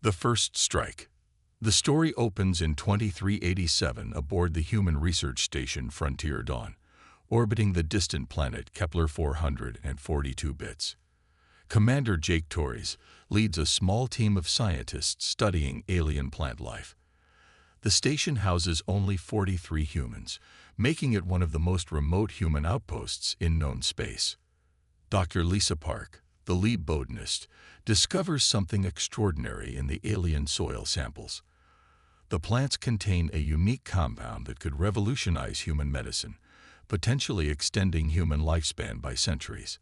The First Strike. The story opens in 2387 aboard the human research station Frontier Dawn, orbiting the distant planet Kepler 442 bits. Commander Jake Torres leads a small team of scientists studying alien plant life. The station houses only 43 humans, making it one of the most remote human outposts in known space. Dr. Lisa Park, the lead botanist, discovers something extraordinary in the alien soil samples. The plants contain a unique compound that could revolutionize human medicine, potentially extending human lifespan by centuries.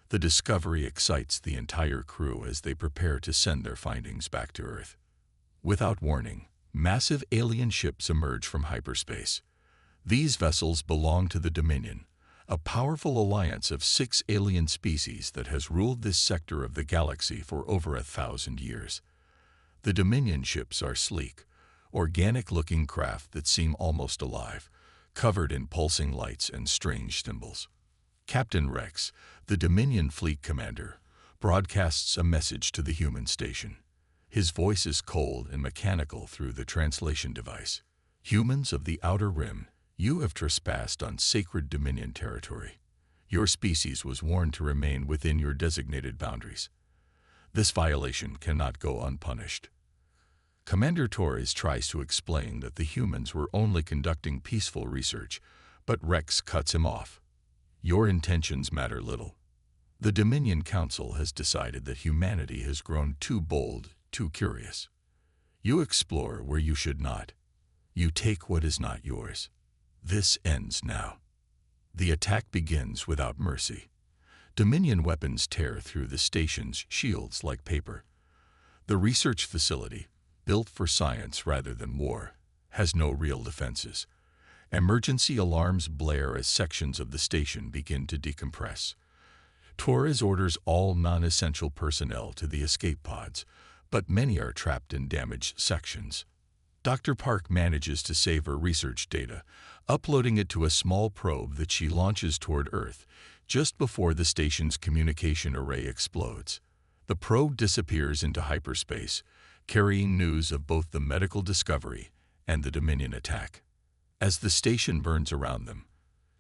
The discovery excites the entire crew as they prepare to send their findings back to Earth. Without warning, massive alien ships emerge from hyperspace. These vessels belong to the Dominion, a powerful alliance of 6 alien species that has ruled this sector of the galaxy for over 1,000 years. The Dominion ships are sleek, organic-looking craft that seem almost alive, covered in pulsing lights and strange symbols. Captain Rex, the Dominion fleet commander, broadcasts a message to the human station. His voice is cold and mechanical through the translation device. Humans of the Outer Rim, you have trespassed on sacred Dominion territory. Your species was warned to remain within your designated boundaries. This violation cannot go unpunished. Commander Torres tries to explain that the humans were only conducting peaceful research, but Rex cuts him off. Your intentions matter little. The Dominion Council has decided that humanity has grown too bold, too curious. You explore where you should not. You take what is not yours. This ends now. The attack begins without mercy. Dominion weapons tear through the station's shields like paper. The research facility, built for science rather than war, has no real defenses. Emergency alarms blare as sections of the station begin to decompress. Torres orders all non-essential personnel to the escape pods, but many are trapped in damaged sections. Dr. Park manages to save her research data, uploading it to a small probe that she launches toward Earth just before the station's communication array explodes. The probe disappears into hyperspace, carrying news of both the medical discovery and the Dominion attack. As the station burns around them,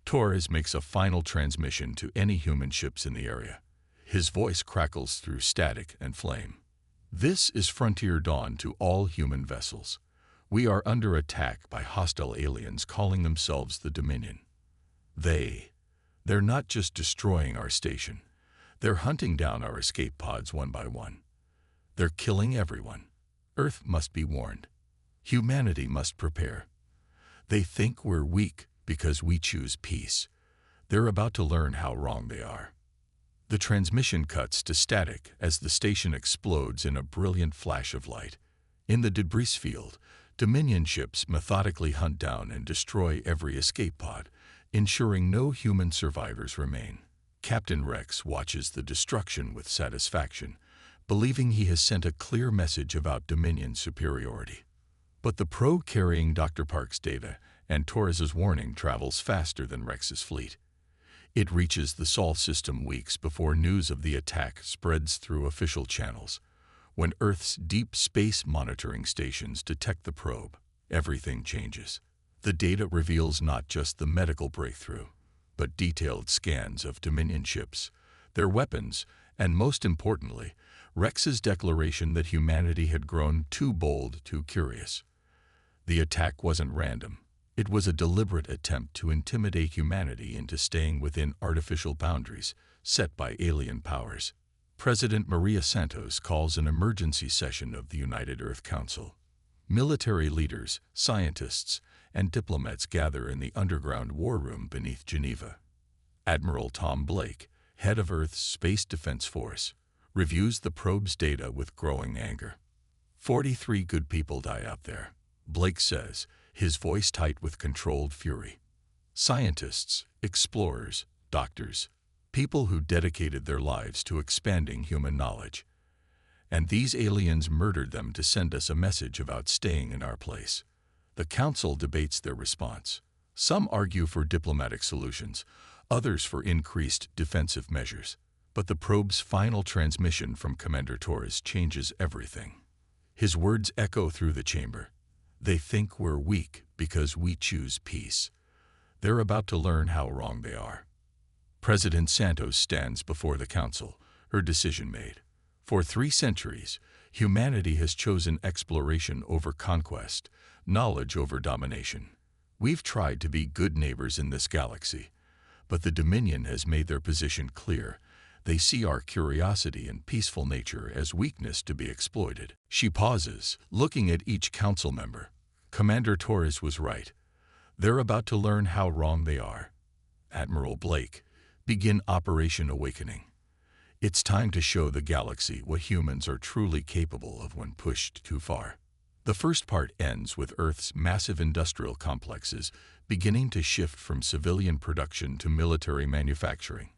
Torres makes a final transmission to any human ships in the area. His voice crackles through static and flame. This is Frontier Dawn to all human vessels. We are under attack by hostile aliens calling themselves the Dominion. They're not just destroying our station. They're hunting down our escape pods one by one. They're killing everyone. Earth must be warned. Humanity must prepare. They think we're weak because we choose peace. They're about to learn how wrong they are. The transmission cuts to static as the station explodes in a brilliant flash of light. In the debris field, Dominion ships methodically hunt down and destroy every escape pod, ensuring no human survivors remain. Captain Rex watches the destruction with satisfaction, believing he has sent a clear message about Dominion superiority. But the probe carrying Dr. Park's data and Torres's warning travels faster than Rex's fleet. It reaches the Sol system weeks before news of the attack spreads through official channels. When Earth's deep space monitoring stations detect the probe, everything changes. The data reveals not just the medical breakthrough, but detailed scans of Dominion ships, their weapons, and most importantly, Rex's declaration that humanity had grown too bold, too curious. The attack wasn't random. It was a deliberate attempt to intimidate humanity into staying within artificial boundaries set by alien powers. President Maria Santos calls an emergency session of the United Earth Council. Military leaders, scientists, and diplomats gather in the underground war room beneath Geneva. Admiral Tom Blake, head of Earth's Space Defense Force, reviews the probe's data with growing anger. 43 good people die out there, Blake says, his voice tight with controlled fury. Scientists, explorers, doctors, people who dedicated their lives to expanding human knowledge. And these aliens murdered them to send us a message about staying in our place. The Council debates their response. Some argue for diplomatic solutions, others for increased defensive measures. But the probe's final transmission from Commander Torres changes everything. His words echo through the chamber. They think we're weak because we choose peace. They're about to learn how wrong they are. President Santos stands before the council, her decision made. For 3 centuries, humanity has chosen exploration over conquest, knowledge over domination. We've tried to be good neighbors in this galaxy, but the Dominion has made their position clear. They see our curiosity and peaceful nature as weakness to be exploited. She pauses, looking at each council member. Commander Torres was right. They're about to learn how wrong they are. Admiral Blake, begin Operation Awakening. It's time to show the galaxy what humans are truly capable of when pushed too far. The first part ends with Earth's massive industrial complexes beginning to shift from civilian production to military manufacturing.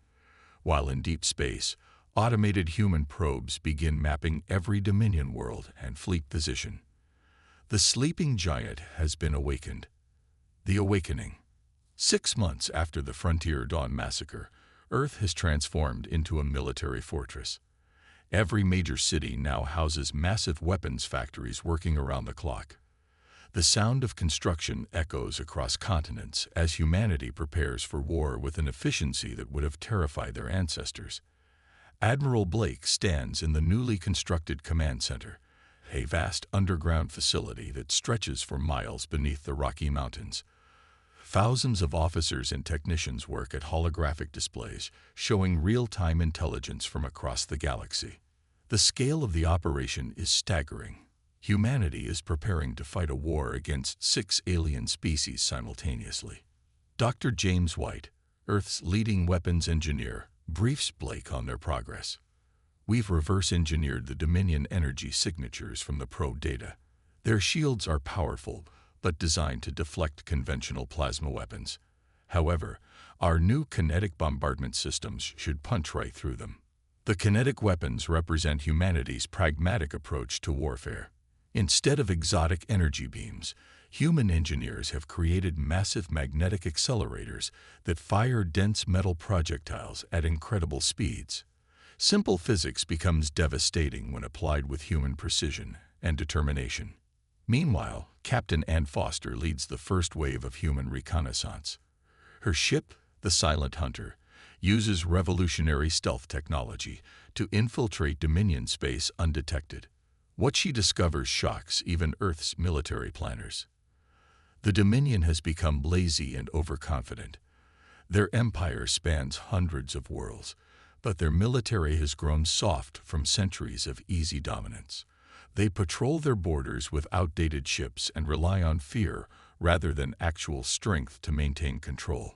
While in deep space, automated human probes begin mapping every Dominion world and fleet position. The sleeping giant has been awakened. The Awakening. 6 months after the Frontier Dawn massacre, Earth has transformed into a military fortress. Every major city now houses massive weapons factories working around the clock. The sound of construction echoes across continents as humanity prepares for war with an efficiency that would have terrified their ancestors. Admiral Blake stands in the newly constructed command center, a vast underground facility that stretches for miles beneath the Rocky Mountains. Thousands of officers and technicians work at holographic displays, showing real-time intelligence from across the galaxy. The scale of the operation is staggering. Humanity is preparing to fight a war against 6 alien species simultaneously. Dr. James White, Earth's leading weapons engineer, briefs Blake on their progress. We've reverse-engineered the Dominion energy signatures from the probe data. Their shields are powerful, but designed to deflect conventional plasma weapons. However, our new kinetic bombardment systems should punch right through them. The kinetic weapons represent humanity's pragmatic approach to warfare. Instead of exotic energy beams, human engineers have created massive magnetic accelerators that fire dense metal projectiles at incredible speeds. Simple physics becomes devastating when applied with human precision and determination. Meanwhile, Captain Ann Foster leads the first wave of human reconnaissance. Her ship, the Silent Hunter, uses revolutionary stealth technology to infiltrate Dominion space undetected. What she discovers shocks even Earth's military planners. The Dominion has become lazy and overconfident. Their empire spans hundreds of worlds, but their military has grown soft from centuries of easy dominance. They patrol their borders with outdated ships and rely on fear rather than actual strength to maintain control.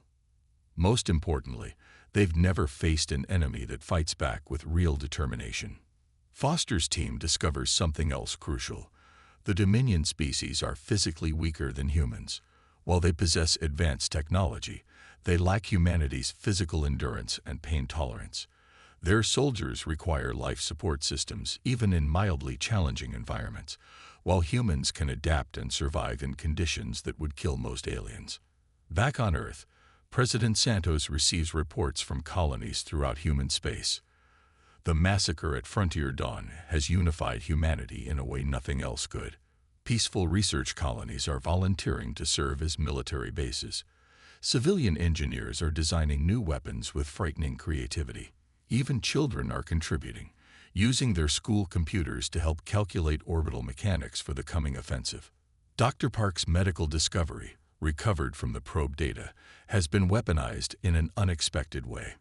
Most importantly, they've never faced an enemy that fights back with real determination. Foster's team discovers something else crucial. The Dominion species are physically weaker than humans. While they possess advanced technology, they lack humanity's physical endurance and pain tolerance. Their soldiers require life support systems even in mildly challenging environments, while humans can adapt and survive in conditions that would kill most aliens. Back on Earth, President Santos receives reports from colonies throughout human space. The massacre at Frontier Dawn has unified humanity in a way nothing else could. Peaceful research colonies are volunteering to serve as military bases. Civilian engineers are designing new weapons with frightening creativity. Even children are contributing, using their school computers to help calculate orbital mechanics for the coming offensive. Dr. Park's medical discovery, recovered from the probe data, has been weaponized in an unexpected way.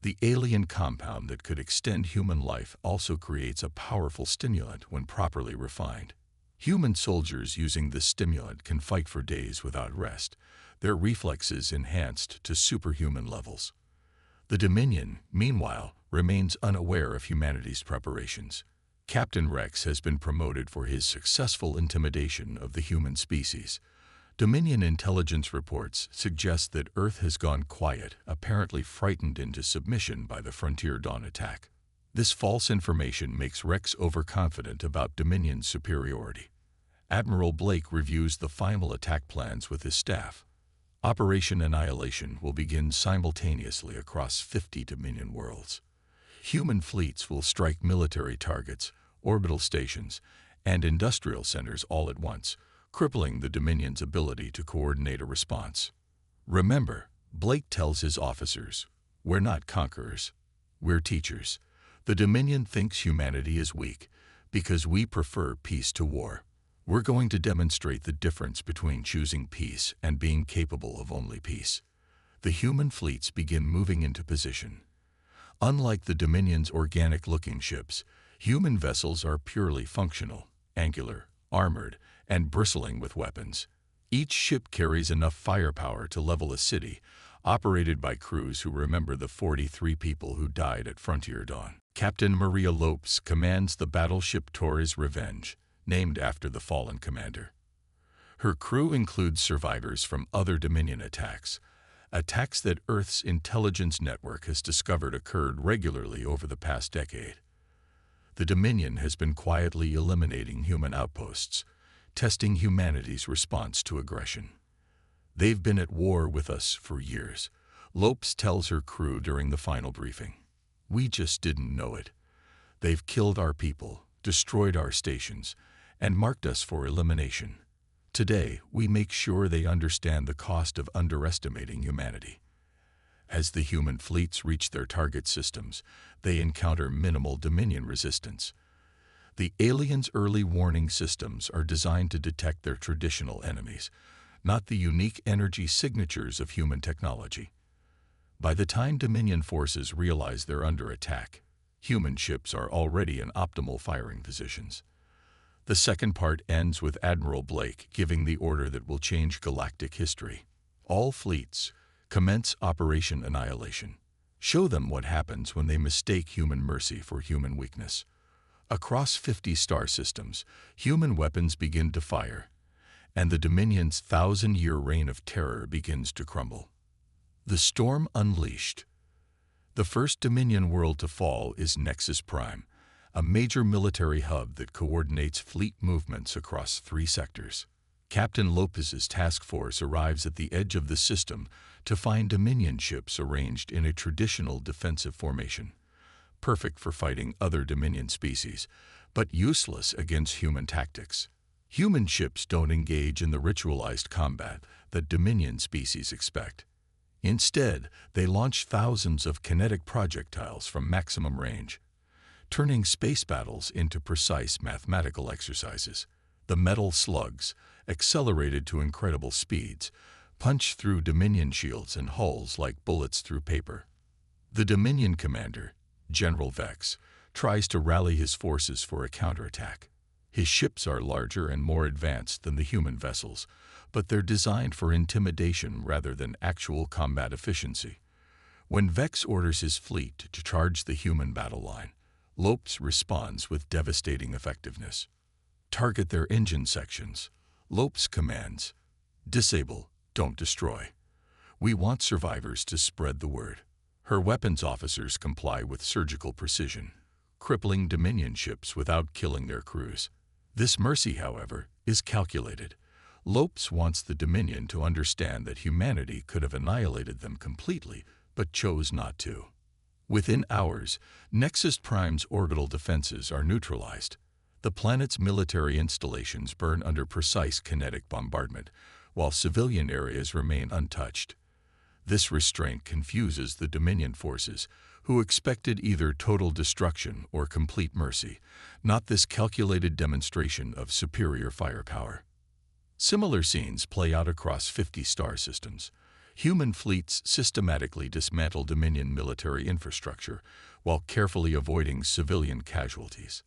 The alien compound that could extend human life also creates a powerful stimulant when properly refined. Human soldiers using this stimulant can fight for days without rest, their reflexes enhanced to superhuman levels. The Dominion, meanwhile, remains unaware of humanity's preparations. Captain Rex has been promoted for his successful intimidation of the human species. Dominion intelligence reports suggest that Earth has gone quiet, apparently frightened into submission by the Frontier Dawn attack. This false information makes Rex overconfident about Dominion's superiority. Admiral Blake reviews the final attack plans with his staff. Operation Annihilation will begin simultaneously across 50 Dominion worlds. Human fleets will strike military targets, orbital stations, and industrial centers all at once, crippling the Dominion's ability to coordinate a response. Remember, Blake tells his officers, "We're not conquerors. We're teachers. The Dominion thinks humanity is weak because we prefer peace to war. We're going to demonstrate the difference between choosing peace and being capable of only peace." The human fleets begin moving into position. Unlike the Dominion's organic-looking ships, human vessels are purely functional, angular, armored, and bristling with weapons. Each ship carries enough firepower to level a city, operated by crews who remember the 43 people who died at Frontier Dawn. Captain Maria Lopes commands the battleship Torres Revenge, named after the fallen commander. Her crew includes survivors from other Dominion attacks that Earth's intelligence network has discovered occurred regularly over the past decade. The Dominion has been quietly eliminating human outposts, testing humanity's response to aggression. "They've been at war with us for years," Lopes tells her crew during the final briefing. "We just didn't know it. They've killed our people, destroyed our stations, and marked us for elimination. Today, we make sure they understand the cost of underestimating humanity." As the human fleets reach their target systems, they encounter minimal Dominion resistance. The aliens' early warning systems are designed to detect their traditional enemies, not the unique energy signatures of human technology. By the time Dominion forces realize they're under attack, human ships are already in optimal firing positions. The second part ends with Admiral Blake giving the order that will change galactic history. "All fleets, commence Operation Annihilation. Show them what happens when they mistake human mercy for human weakness." Across 50 star systems, human weapons begin to fire, and the Dominion's 1,000-year reign of terror begins to crumble. The storm unleashed. The first Dominion world to fall is Nexus Prime, a major military hub that coordinates fleet movements across 3 sectors. Captain Lopez's task force arrives at the edge of the system to find Dominion ships arranged in a traditional defensive formation, perfect for fighting other Dominion species, but useless against human tactics. Human ships don't engage in the ritualized combat that Dominion species expect. Instead, they launch thousands of kinetic projectiles from maximum range, turning space battles into precise mathematical exercises. The metal slugs, accelerated to incredible speeds, punch through Dominion shields and hulls like bullets through paper. The Dominion commander, General Vex, tries to rally his forces for a counterattack. His ships are larger and more advanced than the human vessels, but they're designed for intimidation rather than actual combat efficiency. When Vex orders his fleet to charge the human battle line, Lopes responds with devastating effectiveness. "Target their engine sections." Lopes commands, "Disable, don't destroy. We want survivors to spread the word." Her weapons officers comply with surgical precision, crippling Dominion ships without killing their crews. This mercy, however, is calculated. Lopes wants the Dominion to understand that humanity could have annihilated them completely, but chose not to. Within hours, Nexus Prime's orbital defenses are neutralized. The planet's military installations burn under precise kinetic bombardment, while civilian areas remain untouched. This restraint confuses the Dominion forces, who expected either total destruction or complete mercy, not this calculated demonstration of superior firepower. Similar scenes play out across 50 star systems. Human fleets systematically dismantle Dominion military infrastructure while carefully avoiding civilian casualties.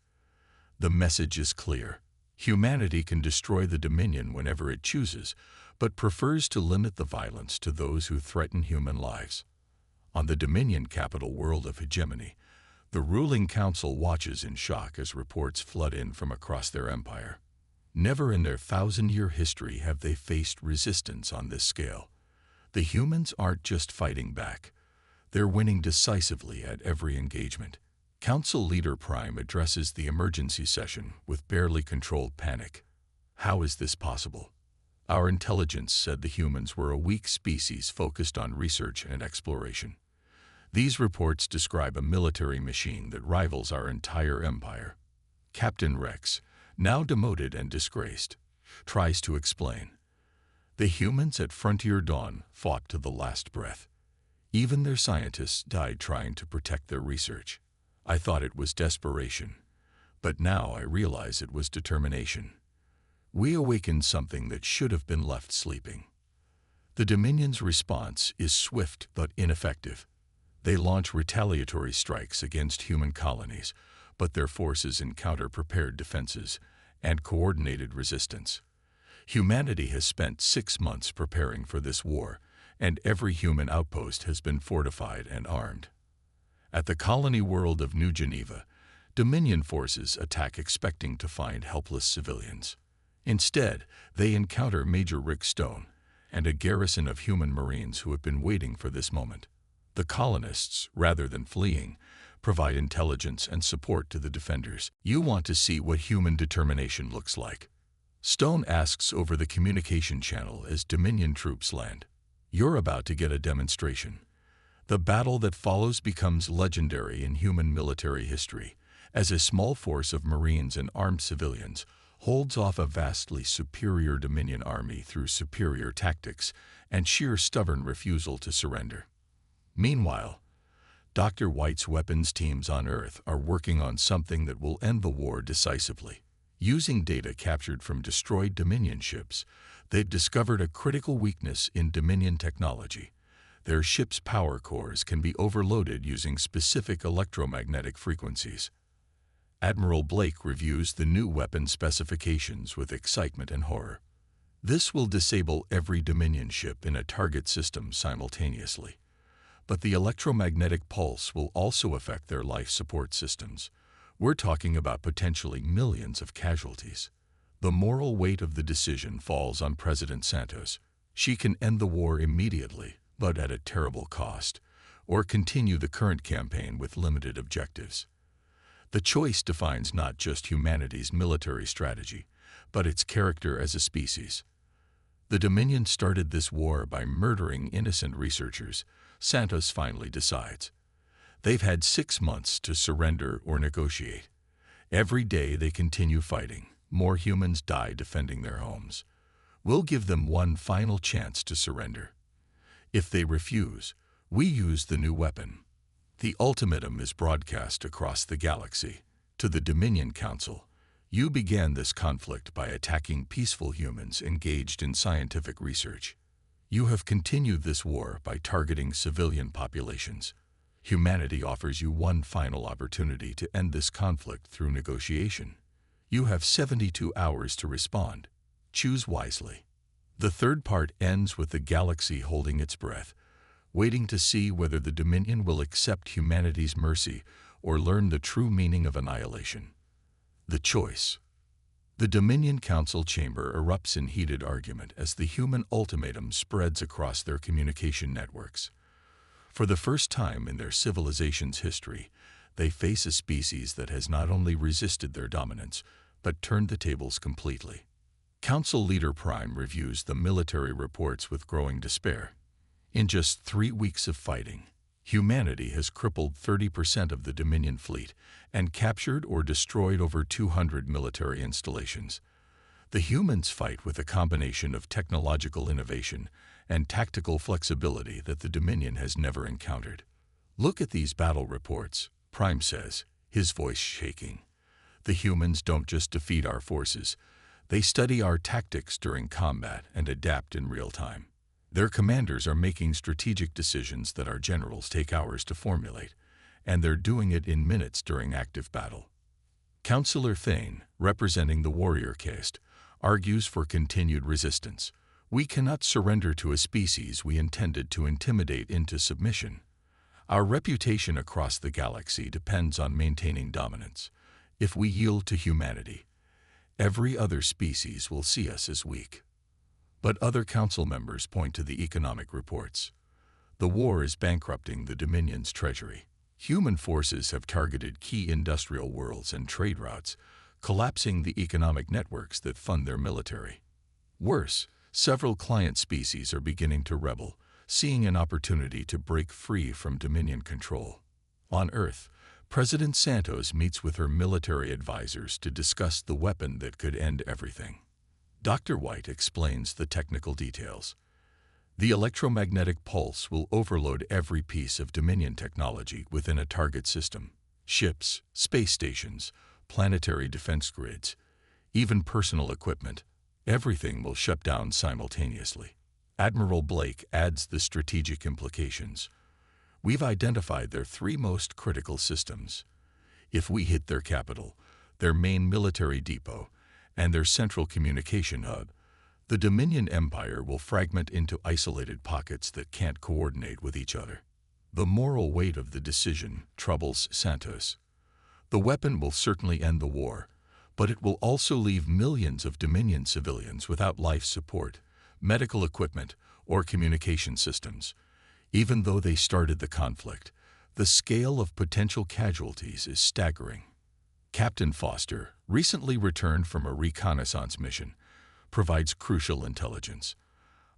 The message is clear. Humanity can destroy the Dominion whenever it chooses, but prefers to limit the violence to those who threaten human lives. On the Dominion capital world of hegemony, the ruling council watches in shock as reports flood in from across their empire. Never in their 1,000-year history have they faced resistance on this scale. The humans aren't just fighting back. They're winning decisively at every engagement. Council Leader Prime addresses the emergency session with barely controlled panic. "How is this possible? Our intelligence said the humans were a weak species focused on research and exploration. These reports describe a military machine that rivals our entire empire." Captain Rex, now demoted and disgraced, tries to explain. The humans at Frontier Dawn fought to the last breath. Even their scientists died trying to protect their research. I thought it was desperation, but now I realize it was determination. We awakened something that should have been left sleeping. The Dominion's response is swift but ineffective. They launch retaliatory strikes against human colonies, but their forces encounter prepared defenses and coordinated resistance. Humanity has spent 6 months preparing for this war, and every human outpost has been fortified and armed. At the colony world of New Geneva, Dominion forces attack expecting to find helpless civilians. Instead, they encounter Major Rick Stone and a garrison of human Marines who have been waiting for this moment. The colonists, rather than fleeing, provide intelligence and support to the defenders. You want to see what human determination looks like. Stone asks over the communication channel as Dominion troops land. You're about to get a demonstration. The battle that follows becomes legendary in human military history, as a small force of Marines and armed civilians holds off a vastly superior Dominion army through superior tactics and sheer stubborn refusal to surrender. Meanwhile, Dr. White's weapons teams on Earth are working on something that will end the war decisively. Using data captured from destroyed Dominion ships, they've discovered a critical weakness in Dominion technology. Their ship's power cores can be overloaded using specific electromagnetic frequencies. Admiral Blake reviews the new weapon specifications with excitement and horror. This will disable every Dominion ship in a target system simultaneously. But the electromagnetic pulse will also affect their life support systems. We're talking about potentially millions of casualties. The moral weight of the decision falls on President Santos. She can end the war immediately, but at a terrible cost, or continue the current campaign with limited objectives. The choice defines not just humanity's military strategy, but its character as a species. The Dominion started this war by murdering innocent researchers. Santos finally decides. They've had 6 months to surrender or negotiate. Every day they continue fighting. More humans die defending their homes. We'll give them one final chance to surrender. If they refuse, we use the new weapon. The ultimatum is broadcast across the galaxy. To the Dominion Council, you began this conflict by attacking peaceful humans engaged in scientific research. You have continued this war by targeting civilian populations. Humanity offers you one final opportunity to end this conflict through negotiation. You have 72 hours to respond. Choose wisely. The third part ends with the galaxy holding its breath, waiting to see whether the Dominion will accept humanity's mercy or learn the true meaning of annihilation. The choice. The Dominion Council chamber erupts in heated argument as the human ultimatum spreads across their communication networks. For the first time in their civilization's history, they face a species that has not only resisted their dominance, but turned the tables completely. Council Leader Prime reviews the military reports with growing despair. In just 3 weeks of fighting, humanity has crippled 30% of the Dominion fleet and captured or destroyed over 200 military installations. The humans fight with a combination of technological innovation and tactical flexibility that the Dominion has never encountered. Look at these battle reports, Prime says, his voice shaking. The humans don't just defeat our forces, they study our tactics during combat and adapt in real time. Their commanders are making strategic decisions that our generals take hours to formulate, and they're doing it in minutes during active battle. Councillor Thane, representing the warrior caste, argues for continued resistance. We cannot surrender to a species we intended to intimidate into submission. Our reputation across the galaxy depends on maintaining dominance. If we yield to humanity, every other species will see us as weak. But other council members point to the economic reports. The war is bankrupting the Dominion's treasury. Human forces have targeted key industrial worlds and trade routes, collapsing the economic networks that fund their military. Worse, several client species are beginning to rebel, seeing an opportunity to break free from Dominion control. On Earth, President Santos meets with her military advisors to discuss the weapon that could end everything. Dr. White explains the technical details. The electromagnetic pulse will overload every piece of Dominion technology within a target system. Ships, space stations, planetary defense grids, even personal equipment. Everything will shut down simultaneously. Admiral Blake adds the strategic implications. We've identified their three most critical systems. If we hit their capital, their main military depot, and their central communication hub, the Dominion Empire will fragment into isolated pockets that can't coordinate with each other. The moral weight of the decision troubles Santos. The weapon will certainly end the war, but it will also leave millions of Dominion civilians without life support, medical equipment, or communication systems. Even though they started the conflict, the scale of potential casualties is staggering. Captain Foster, recently returned from a reconnaissance mission, provides crucial intelligence.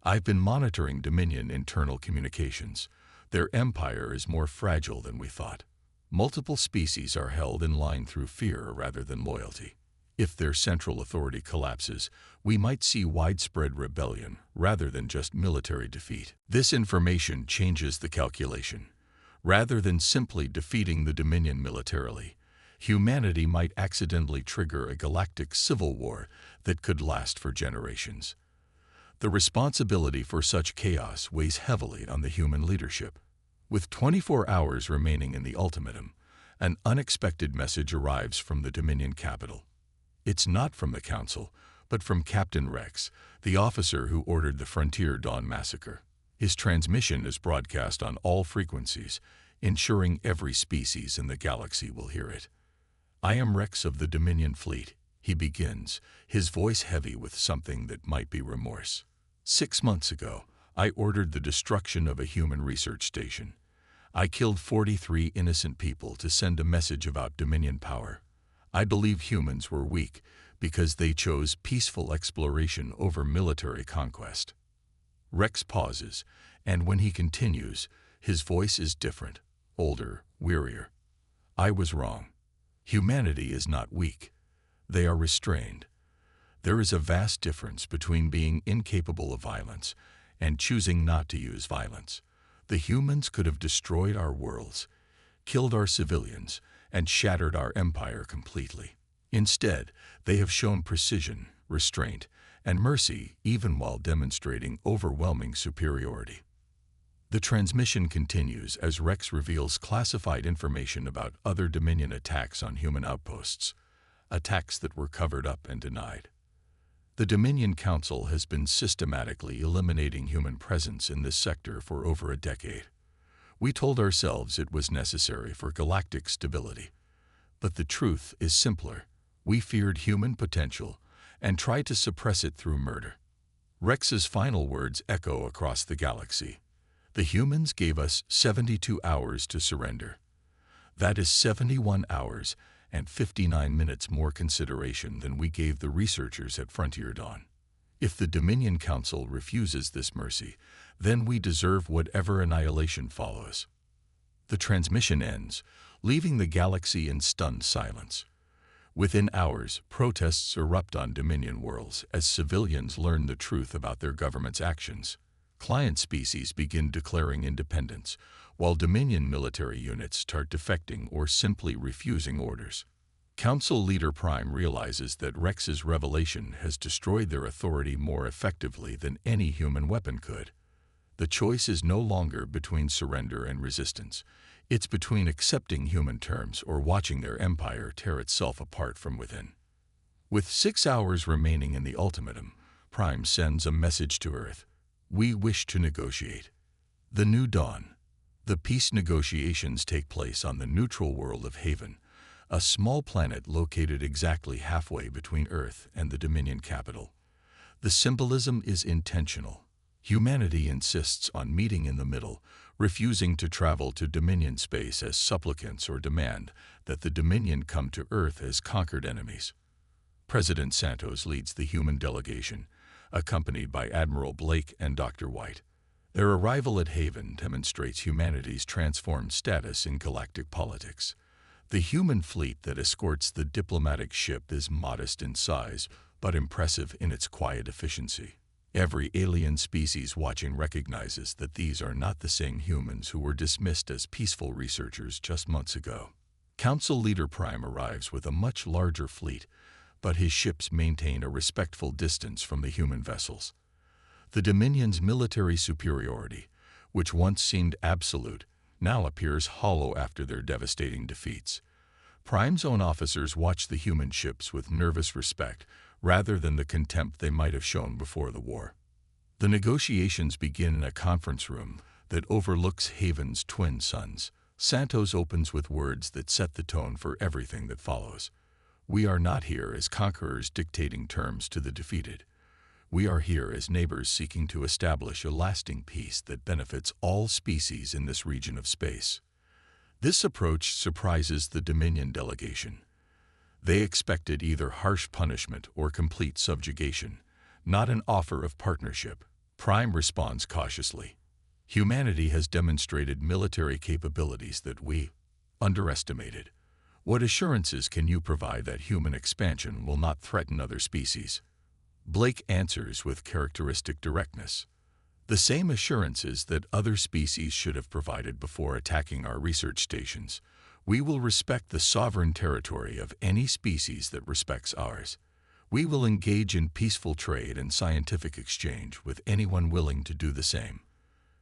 I've been monitoring Dominion internal communications. Their empire is more fragile than we thought. Multiple species are held in line through fear rather than loyalty. If their central authority collapses, we might see widespread rebellion rather than just military defeat. This information changes the calculation. Rather than simply defeating the Dominion militarily, humanity might accidentally trigger a galactic civil war that could last for generations. The responsibility for such chaos weighs heavily on the human leadership. With 24 hours remaining in the ultimatum, an unexpected message arrives from the Dominion capital. It's not from the Council, but from Captain Rex, the officer who ordered the Frontier Dawn massacre. His transmission is broadcast on all frequencies, ensuring every species in the galaxy will hear it. "I am Rex of the Dominion fleet," he begins, his voice heavy with something that might be remorse. 6 months ago, I ordered the destruction of a human research station. I killed 43 innocent people to send a message about Dominion power. I believe humans were weak because they chose peaceful exploration over military conquest. Rex pauses, and when he continues, his voice is different, older, wearier. I was wrong. Humanity is not weak. They are restrained. There is a vast difference between being incapable of violence and choosing not to use violence. The humans could have destroyed our worlds, killed our civilians, and shattered our empire completely. Instead, they have shown precision, restraint, and mercy even while demonstrating overwhelming superiority. The transmission continues as Rex reveals classified information about other Dominion attacks on human outposts, attacks that were covered up and denied. The Dominion Council has been systematically eliminating human presence in this sector for over a decade. We told ourselves it was necessary for galactic stability. But the truth is simpler. We feared human potential and tried to suppress it through murder. Rex's final words echo across the galaxy. The humans gave us 72 hours to surrender. That is 71 hours and 59 minutes more consideration than we gave the researchers at Frontier Dawn. If the Dominion Council refuses this mercy, then we deserve whatever annihilation follows. The transmission ends, leaving the galaxy in stunned silence. Within hours, protests erupt on Dominion worlds as civilians learn the truth about their government's actions. Client species begin declaring independence, while Dominion military units start defecting or simply refusing orders. Council Leader Prime realizes that Rex's revelation has destroyed their authority more effectively than any human weapon could. The choice is no longer between surrender and resistance. It's between accepting human terms or watching their empire tear itself apart from within. With 6 hours remaining in the ultimatum, Prime sends a message to Earth. We wish to negotiate. The New Dawn. The peace negotiations take place on the neutral world of Haven, a small planet located exactly halfway between Earth and the Dominion capital. The symbolism is intentional. Humanity insists on meeting in the middle, refusing to travel to Dominion space as supplicants or demand that the Dominion come to Earth as conquered enemies. President Santos leads the human delegation, accompanied by Admiral Blake and Dr. White. Their arrival at Haven demonstrates humanity's transformed status in galactic politics. The human fleet that escorts the diplomatic ship is modest in size, but impressive in its quiet efficiency. Every alien species watching recognizes that these are not the same humans who were dismissed as peaceful researchers just months ago. Council Leader Prime arrives with a much larger fleet, but his ships maintain a respectful distance from the human vessels. The Dominion's military superiority, which once seemed absolute, now appears hollow after their devastating defeats. Prime's own officers watch the human ships with nervous respect rather than the contempt they might have shown before the war. The negotiations begin in a conference room that overlooks Haven's twin suns. Santos opens with words that set the tone for everything that follows. We are not here as conquerors dictating terms to the defeated. We are here as neighbors seeking to establish a lasting peace that benefits all species in this region of space. This approach surprises the Dominion delegation. They expected either harsh punishment or complete subjugation, not an offer of partnership. Prime responds cautiously. Humanity has demonstrated military capabilities that we underestimated. What assurances can you provide that human expansion will not threaten other species? Blake answers with characteristic directness. The same assurances that other species should have provided before attacking our research stations. We will respect the sovereign territory of any species that respects ours. We will engage in peaceful trade and scientific exchange with anyone willing to do the same.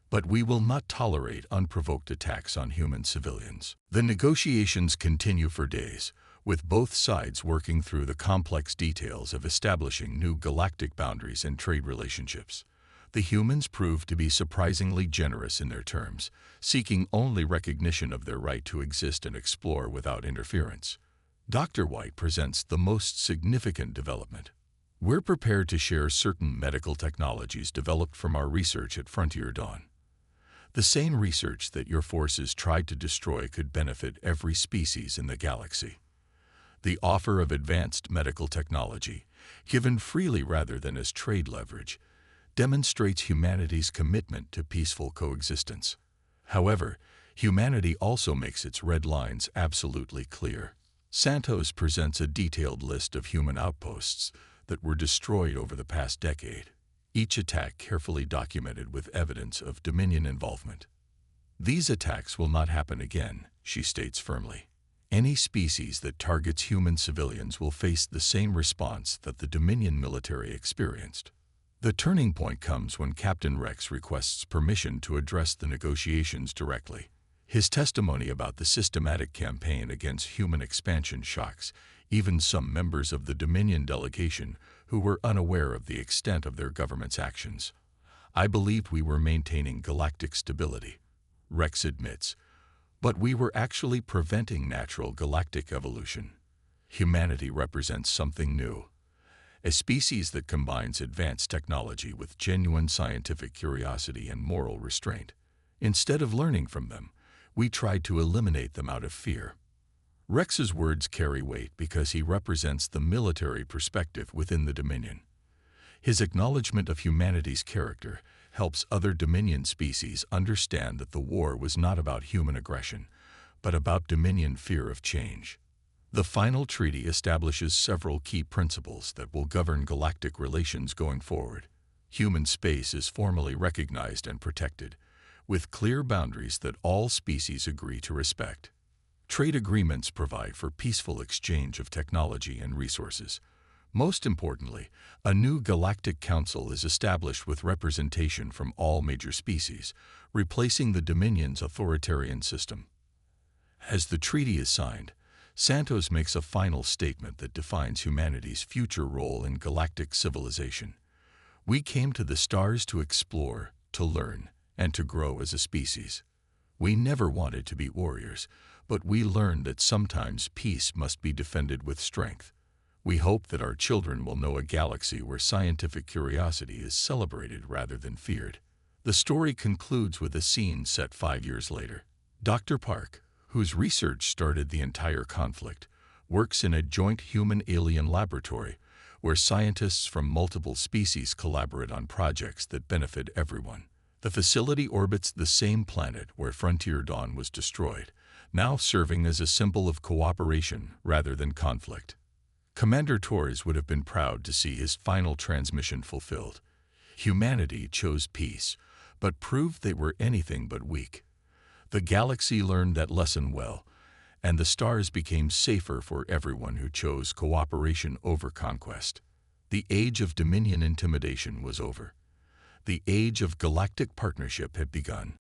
But we will not tolerate unprovoked attacks on human civilians. The negotiations continue for days, with both sides working through the complex details of establishing new galactic boundaries and trade relationships. The humans prove to be surprisingly generous in their terms, seeking only recognition of their right to exist and explore without interference. Dr. White presents the most significant development. We're prepared to share certain medical technologies developed from our research at Frontier Dawn. The same research that your forces tried to destroy could benefit every species in the galaxy. The offer of advanced medical technology, given freely rather than as trade leverage, demonstrates humanity's commitment to peaceful coexistence. However, humanity also makes its red lines absolutely clear. Santos presents a detailed list of human outposts that were destroyed over the past decade, each attack carefully documented with evidence of Dominion involvement. These attacks will not happen again, she states firmly. Any species that targets human civilians will face the same response that the Dominion military experienced. The turning point comes when Captain Rex requests permission to address the negotiations directly. His testimony about the systematic campaign against human expansion shocks even some members of the Dominion delegation who were unaware of the extent of their government's actions. I believed we were maintaining galactic stability, Rex admits, but we were actually preventing natural galactic evolution. Humanity represents something new, a species that combines advanced technology with genuine scientific curiosity and moral restraint. Instead of learning from them, we tried to eliminate them out of fear. Rex's words carry weight because he represents the military perspective within the Dominion. His acknowledgement of humanity's character helps other Dominion species understand that the war was not about human aggression, but about Dominion fear of change. The final treaty establishes several key principles that will govern galactic relations going forward. Human space is formally recognized and protected, with clear boundaries that all species agree to respect. Trade agreements provide for peaceful exchange of technology and resources. Most importantly, a new galactic council is established with representation from all major species, replacing the Dominion's authoritarian system. As the treaty is signed, Santos makes a final statement that defines humanity's future role in galactic civilization. We came to the stars to explore, to learn, and to grow as a species. We never wanted to be warriors, but we learned that sometimes peace must be defended with strength. We hope that our children will know a galaxy where scientific curiosity is celebrated rather than feared. The story concludes with a scene set 5 years later. Dr. Park, whose research started the entire conflict, works in a joint human-alien laboratory where scientists from multiple species collaborate on projects that benefit everyone. The facility orbits the same planet where Frontier Dawn was destroyed, now serving as a symbol of cooperation rather than conflict. Commander Torres would have been proud to see his final transmission fulfilled. Humanity chose peace, but proved they were anything but weak. The galaxy learned that lesson well, and the stars became safer for everyone who chose cooperation over conquest. The age of Dominion intimidation was over. The age of galactic partnership had begun.